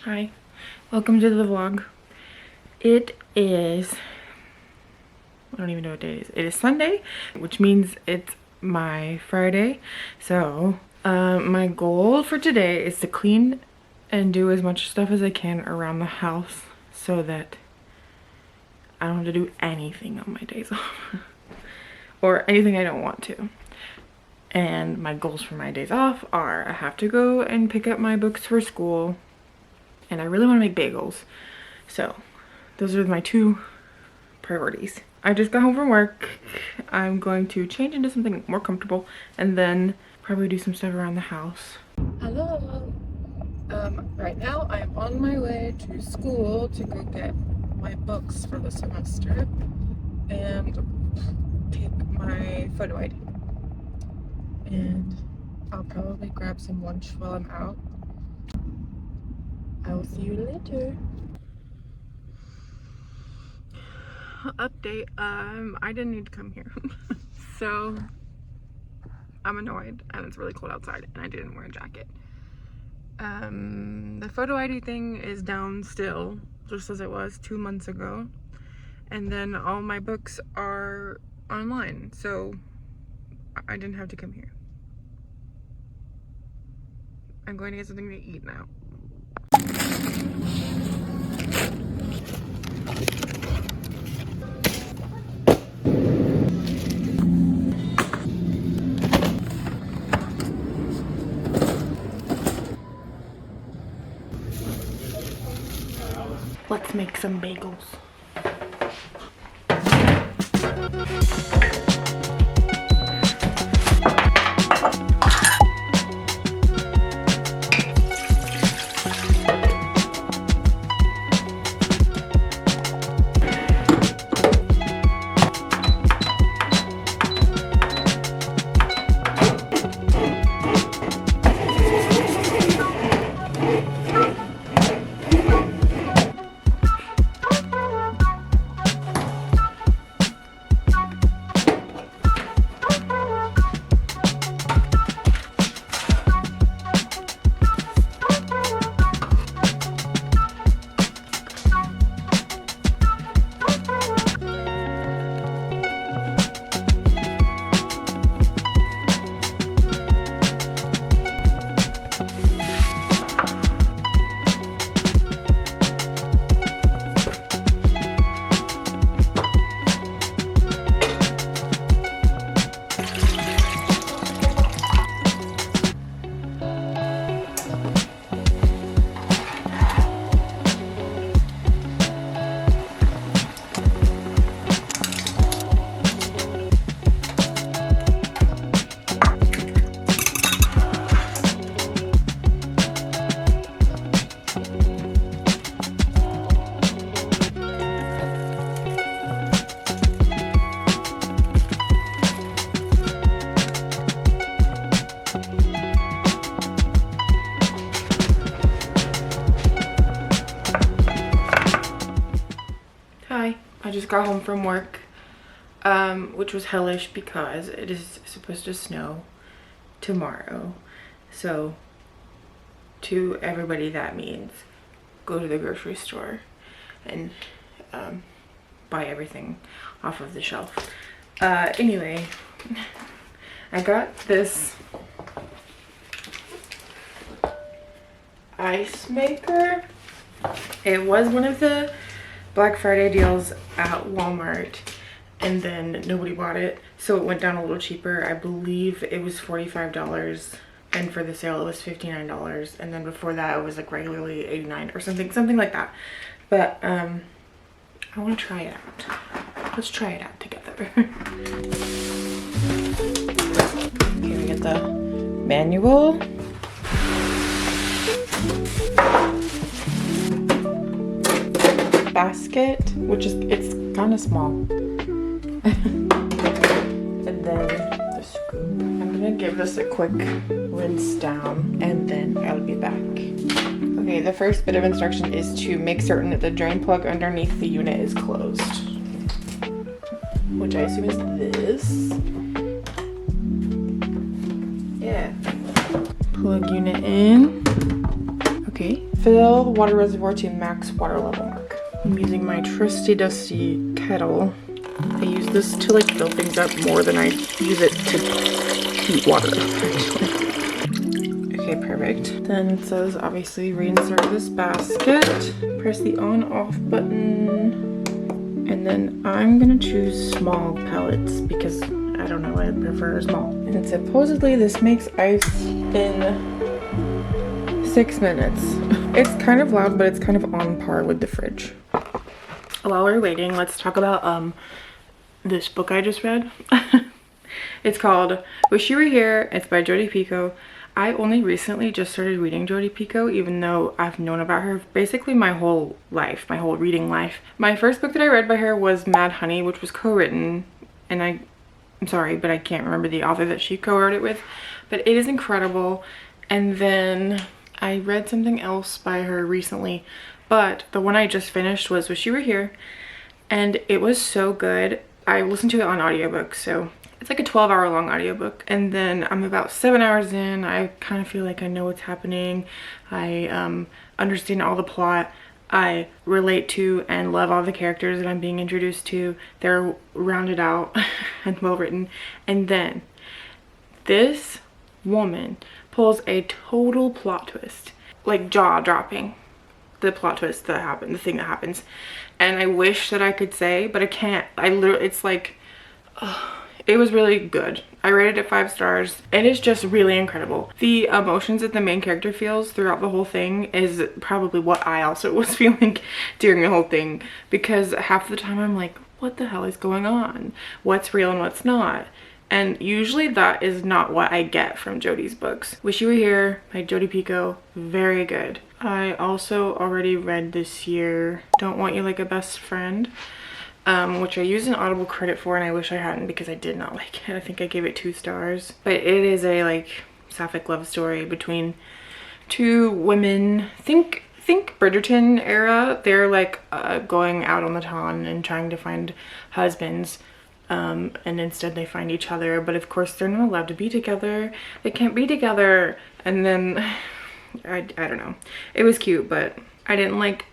Hi, welcome to the vlog. It is, I don't even know what day it is. It is Sunday, which means it's my Friday. So my goal for today is to clean and do as much stuff as I can around the house so that I don't have to do anything on my days off or anything I don't want to. And my goals for my days off are I have to go and pick up my books for school, and I really want to make bagels. So those are my two priorities. I just got home from work. I'm going to change into something more comfortable and then probably do some stuff around the house. Hello. Right now I'm on my way to school to go get my books for the semester and take my photo ID. And I'll probably grab some lunch while I'm out. I will see you later. Update, I didn't need to come here. So I'm annoyed and it's really cold outside and I didn't wear a jacket. The photo ID thing is down still, just as it was 2 months ago. And then all my books are online, so I didn't have to come here. I'm going to get something to eat now. Let's make some bagels. I just got home from work, which was hellish because it is supposed to snow tomorrow. So to everybody that means go to the grocery store and buy everything off of the shelf. Anyway, I got this ice maker. It was one of the Black Friday deals at Walmart and then nobody bought it, so it went down a little cheaper. I believe it was $45 and for the sale it was $59, and then before that it was like regularly $89 or something like that. But I want to try it out. Let's try it out together. Okay, we get the manual. Basket, which is, it's kind of small. And then the scoop. I'm gonna give this a quick rinse down and then I'll be back. Okay, the first bit of instruction is to make certain that the drain plug underneath the unit is closed, which I assume is this. Yeah. Plug unit in. Okay, Okay, fill the water reservoir to max water level mark. I'm using my trusty dusty kettle. I use this to like fill things up more than I use it to heat water, actually. Okay, perfect. Then it says obviously reinsert this basket. Press the on off button. And then I'm gonna choose small pellets because I don't know, I prefer small. And supposedly this makes ice in 6 minutes. It's kind of loud, but it's kind of on par with the fridge. While we're waiting, let's talk about this book I just read. It's called Wish You Were Here. It's by Jodi Picoult. I only recently just started reading Jodi Picoult, even though I've known about her basically my whole life, my whole reading life. My first book that I read by her was Mad Honey, which was co-written, and I'm sorry, but I can't remember the author that she co-wrote it with, but it is incredible. And then I read something else by her recently, but the one I just finished was Wish You Were Here, and it was so good. I listened to it on audiobook, so it's like a 12-hour long audiobook, and then I'm about 7 hours in. I kind of feel like I know what's happening. I understand all the plot. I relate to and love all the characters that I'm being introduced to. They're rounded out and well written. And then this woman pulls a total plot twist, like jaw-dropping. The plot twist that happened, the thing that happens. And I wish that I could say, but I can't. I literally, it's like, it was really good. I rated it 5 stars. It is just really incredible. The emotions that the main character feels throughout the whole thing is probably what I also was feeling during the whole thing, because half the time I'm like, what the hell is going on? What's real and what's not? And usually that is not what I get from Jodi's books. Wish You Were Here by Jodi Picoult, very good. I also already read this year Don't Want You Like a Best Friend, which I used an Audible credit for, and I wish I hadn't because I did not like it. I think I gave it 2 stars. But it is a like sapphic love story between 2 women. Think Bridgerton era. They're like going out on the town and trying to find husbands. And instead they find each other, but of course they're not allowed to be together. They can't be together. And then I don't know. It was cute, but I didn't like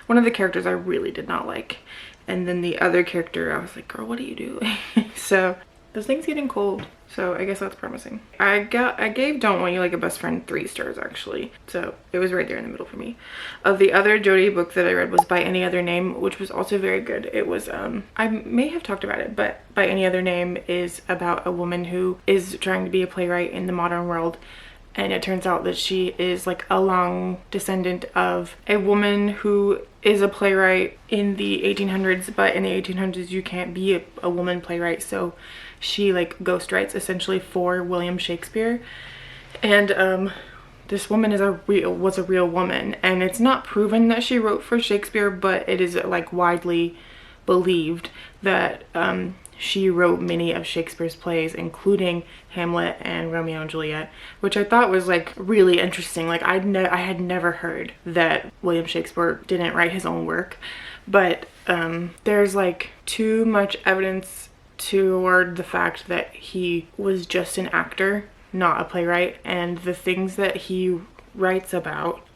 one of the characters. I really did not like. And then the other character, I was like, girl, what are you doing? So this thing's getting cold, so I guess that's promising. I gave Don't Want You Like a Best Friend 3 stars actually, so it was right there in the middle for me. Of the other Jodi book that I read was By Any Other Name, which was also very good. It was I may have talked about it, but By Any Other Name is about a woman who is trying to be a playwright in the modern world. And it turns out that she is like a long descendant of a woman who is a playwright in the 1800s, but in the 1800s you can't be a woman playwright, so she like ghostwrites essentially for William Shakespeare. And this woman was a real woman, and it's not proven that she wrote for Shakespeare, but it is like widely believed that she wrote many of Shakespeare's plays, including Hamlet and Romeo and Juliet, which I thought was like really interesting. Like I had never heard that William Shakespeare didn't write his own work, but there's like too much evidence toward the fact that he was just an actor, not a playwright, and the things that he writes about,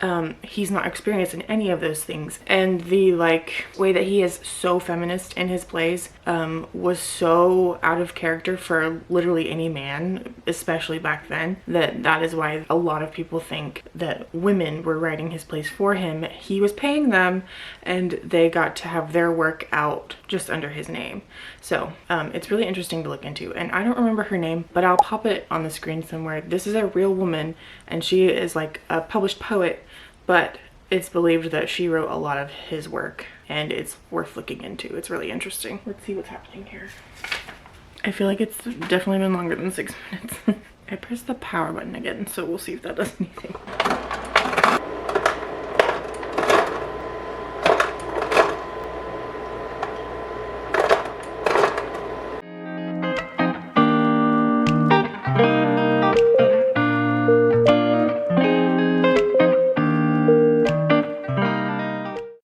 he's not experienced in any of those things. And the like way that he is so feminist in his plays was so out of character for literally any man, especially back then, that is why a lot of people think that women were writing his plays for him. He was paying them and they got to have their work out just under his name. So it's really interesting to look into, and I don't remember her name, but I'll pop it on the screen somewhere. This is a real woman, and she is like a published poet, but it's believed that she wrote a lot of his work, and it's worth looking into. It's really interesting. Let's see what's happening here. I feel like it's definitely been longer than 6 minutes. I pressed the power button again, so we'll see if that does anything.